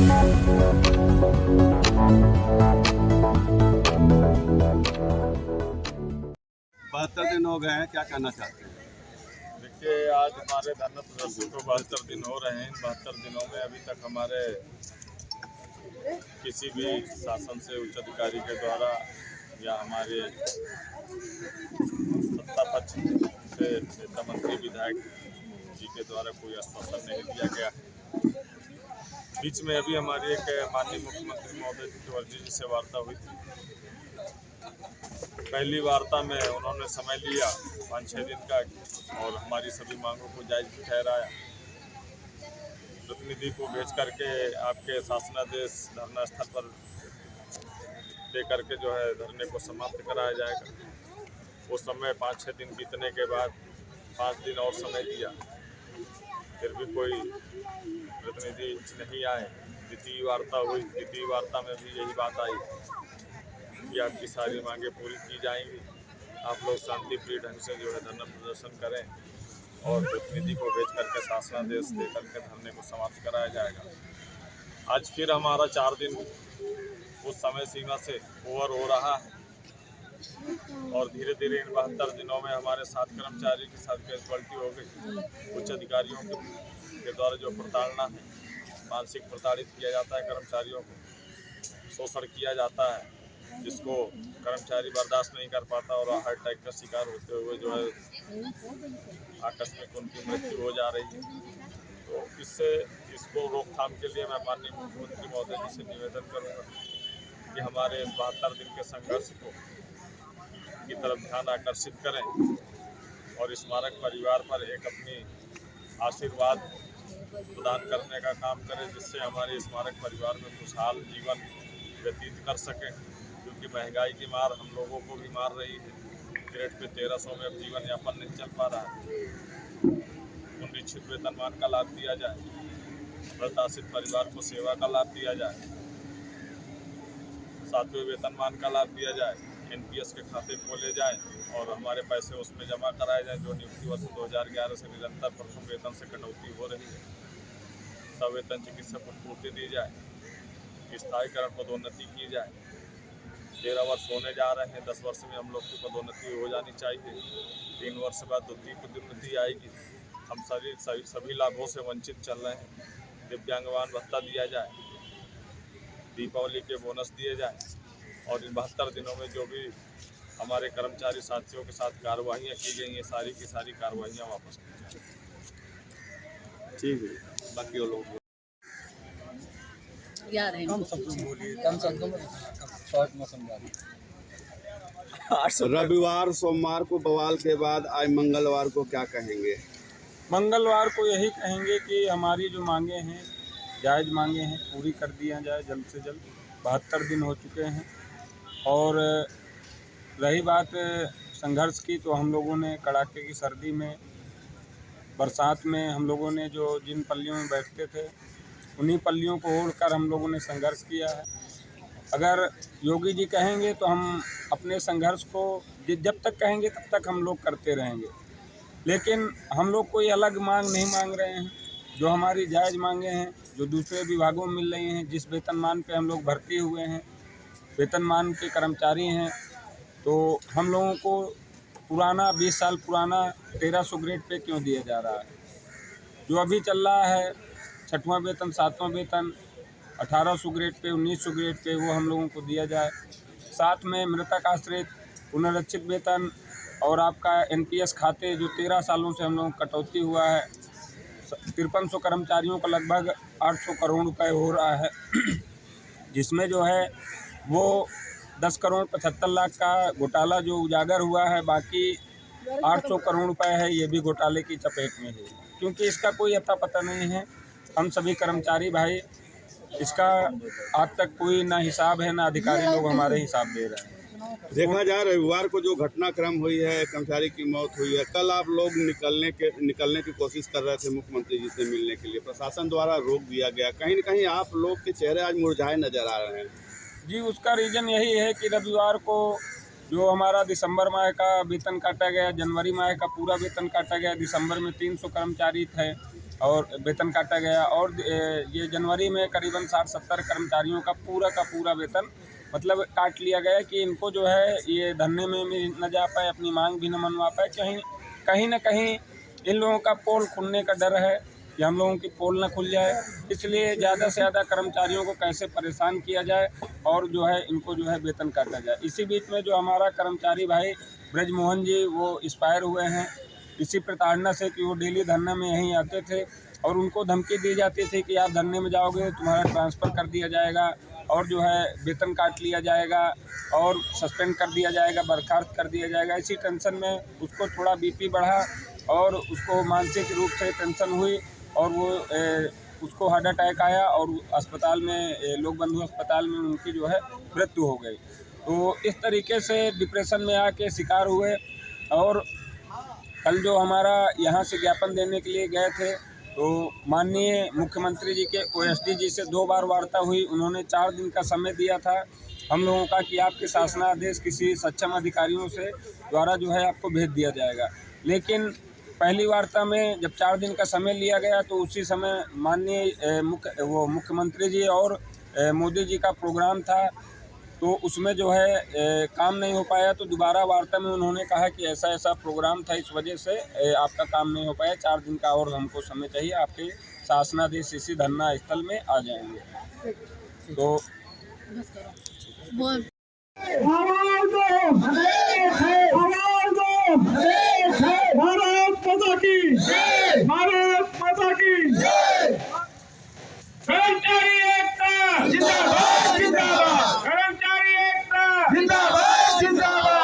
72 दिन हो गए हैं, क्या कहना चाहते हैं? देखिए, आज हमारे धरना प्रदर्शन को 72 दिन हो रहे हैं। इन 72 दिनों में अभी तक हमारे किसी भी शासन से उच्च अधिकारी के द्वारा या हमारे सत्ता पक्ष से नेता मंत्री विधायक जी के द्वारा कोई आश्वासन नहीं दिया गया है। बीच में अभी हमारी एक माननीय मुख्यमंत्री महोदय जी केवलजी जी से वार्ता हुई थी। पहली वार्ता में उन्होंने समय लिया 5-6 दिन का और हमारी सभी मांगों को जायज ठहराया। प्रतिनिधि को भेज करके आपके शासनादेश धरना स्थल पर दे करके जो है धरने को समाप्त कराया जाएगा। वो समय 5-6 दिन बीतने के बाद 5 दिन और समय दिया, फिर भी कोई प्रतिनिधि नहीं आए। द्वितीय वार्ता हुई, द्वितीय वार्ता में भी यही बात आई कि आपकी सारी मांगें पूरी की जाएंगी, आप लोग शांतिप्रिय ढंग से जो है धरना प्रदर्शन करें और प्रतिनिधि को भेज करके शासनादेश दे करके धरने को समाप्त कराया जाएगा। आज फिर हमारा 4 दिन उस समय सीमा से ओवर हो रहा है और धीरे धीरे इन 72 दिनों में हमारे 7 कर्मचारी के साथ कैजुअल्टी हो गई। उच्च अधिकारियों के द्वारा जो प्रताड़ना है, मानसिक प्रताड़ित किया जाता है, कर्मचारियों को शोषण किया जाता है, जिसको कर्मचारी बर्दाश्त नहीं कर पाता और हार्ट अटैक का शिकार होते हुए जो है आकस्मिक उनकी मृत्यु हो जा रही है। तो इसको रोकथाम के लिए मैं माननीय मुख्यमंत्री महोदय जी से निवेदन करूंगा कि हमारे इस 72 दिन के संघर्ष की तरफ ध्यान आकर्षित करें और स्मारक परिवार पर एक अपनी आशीर्वाद प्रदान करने का काम करें, जिससे हमारे स्मारक परिवार में खुशहाल जीवन व्यतीत कर सकें। क्योंकि महंगाई की मार हम लोगों को भी मार रही है। ग्रेड पे 1300 में अब जीवन यापन नहीं चल पा रहा है। निश्चित वेतनमान का लाभ दिया जाए, प्रताड़ित परिवार को सेवा का लाभ दिया जाए, 7वें वेतनमान का लाभ दिया जाए, NPS के खाते खोले जाए और हमारे पैसे उसमें जमा कराए जाए। जो नियुक्ति वर्ष 2011 से निरंतर प्रथम वेतन से कटौती हो रही है, सवेतन चिकित्सक को पूर्ति दी जाए, स्थायीकरण पदोन्नति की जाए। 13 वर्ष होने जा रहे हैं, 10 वर्ष में हम लोग की पदोन्नति हो जानी चाहिए। 3 वर्ष बाद द्वितीय पदोन्नति आएगी। हम सभी लाभों से वंचित चल रहे हैं। दिव्यांगवान भत्ता दिया जाए, दीपावली के बोनस दिए जाए और इन 72 दिनों में जो भी हमारे कर्मचारी साथियों के साथ कार्रवाइयाँ की गई हैं, सारी की सारी कार्रवाइयाँ वापस की जाए। ठीक है, बाकी वो लोग रविवार सोमवार को बवाल के बाद आज मंगलवार को क्या कहेंगे? मंगलवार को यही कहेंगे कि हमारी जो मांगे हैं, जायज़ मांगे हैं, पूरी कर दिया जाए जल्द से जल्द। 72 दिन हो चुके हैं और रही बात संघर्ष की, तो हम लोगों ने कड़ाके की सर्दी में, बरसात में हम लोगों ने जो जिन पल्लियों में बैठते थे उन्हीं पल्लियों को ओढ़कर हम लोगों ने संघर्ष किया है। अगर योगी जी कहेंगे तो हम अपने संघर्ष को जब तक कहेंगे तब तक हम लोग करते रहेंगे, लेकिन हम लोग कोई अलग मांग नहीं मांग रहे हैं। जो हमारी जायज़ मांगे हैं, जो दूसरे विभागों में मिल रही हैं, जिस वेतनमान पे हम लोग भर्ती हुए हैं, वेतनमान के कर्मचारी हैं, तो हम लोगों को पुराना 20 साल पुराना 1300 ग्रेड पे क्यों दिया जा रहा है? जो अभी चल रहा है 6वां वेतन, 7वां वेतन 1800 ग्रेड पे, 1900 ग्रेड पे, वो हम लोगों को दिया जाए। साथ में मृतक आश्रित पुनरीक्षित वेतन और आपका NPS खाते जो 13 सालों से हम लोगों को कटौती हुआ है, 5300 कर्मचारियों का लगभग 800 करोड़ रुपए हो रहा है, जिसमें जो है वो 10 करोड़ 75 लाख का घोटाला जो उजागर हुआ है, बाकी 800 करोड़ रुपए है, ये भी घोटाले की चपेट में है। क्योंकि इसका कोई अता पता नहीं है। हम सभी कर्मचारी भाई, इसका आज तक कोई ना हिसाब है, ना अधिकारी लोग हमारे हिसाब दे रहे हैं। देखा जाए रविवार को जो घटनाक्रम हुई है, कर्मचारी की मौत हुई है, कल आप लोग निकलने की कोशिश कर रहे थे मुख्यमंत्री जी से मिलने के लिए, प्रशासन द्वारा रोक दिया गया। कहीं न कहीं आप लोग के चेहरे आज मुरझाए नजर आ रहे हैं। जी, उसका रीज़न यही है कि रविवार को जो हमारा दिसंबर माह का वेतन काटा गया, जनवरी माह का पूरा वेतन काटा गया, दिसंबर में 300 कर्मचारी थे और वेतन काटा गया। और ये जनवरी में करीबन 60-70 कर्मचारियों का पूरा वेतन मतलब काट लिया गया कि इनको जो है ये धरने में भी न जा पाए, अपनी मांग भी न मनवा पाए। कहीं न कहीं इन लोगों का पोल खुलने का डर है कि हम लोगों की पोल न खुल जाए, इसलिए ज़्यादा से ज़्यादा कर्मचारियों को कैसे परेशान किया जाए और जो है इनको जो है वेतन काटा जाए। इसी बीच में जो हमारा कर्मचारी भाई ब्रजमोहन जी वो एक्सपायर हुए हैं, इसी प्रताड़ना से कि वो डेली धरना में यहीं आते थे और उनको धमकी दी जाती थी कि आप धरने में जाओगे तुम्हारा ट्रांसफ़र कर दिया जाएगा और जो है वेतन काट लिया जाएगा और सस्पेंड कर दिया जाएगा, बर्खास्त कर दिया जाएगा। इसी टेंशन में उसको थोड़ा बीपी बढ़ा और उसको मानसिक रूप से टेंशन हुई और वो उसको हार्ट अटैक आया और अस्पताल में लोक बंधु अस्पताल में उनकी जो है मृत्यु हो गई। तो इस तरीके से डिप्रेशन में आके शिकार हुए। और कल जो हमारा यहाँ से ज्ञापन देने के लिए गए थे तो माननीय मुख्यमंत्री जी के ओएसडी जी से 2 बार वार्ता हुई। उन्होंने 4 दिन का समय दिया था हम लोगों का कि आपके शासनादेश किसी सक्षम अधिकारियों से द्वारा जो है आपको भेज दिया जाएगा। लेकिन पहली वार्ता में जब 4 दिन का समय लिया गया तो उसी समय माननीय मुख्यमंत्री जी और मोदी जी का प्रोग्राम था तो उसमें जो है काम नहीं हो पाया। तो दोबारा वार्ता में उन्होंने कहा कि ऐसा प्रोग्राम था, इस वजह से आपका काम नहीं हो पाया, 4 दिन का और हमको समय चाहिए, आपके शासनादेश इसी धरना स्थल में आ जाएंगे। तो भारत माता की कर्मचारी एकता जिंदाबाद जिंदाबाद, कर्मचारी एकता जिंदाबाद जिंदाबाद।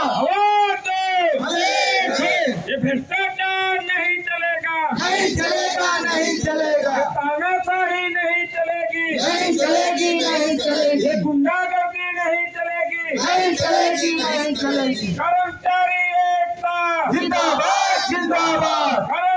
ये भ्रष्टाचार नहीं चलेगा, नहीं चलेगा, नहीं चलेगा, तानाशाही नहीं चलेगी, नहीं चलेगी, नहीं चलेगी, ये गुंडागर्दी नहीं चलेगी, नहीं चलेगी, नहीं चलेगी। कर्मचारी एकता जिंदाबाद जिंदाबाद।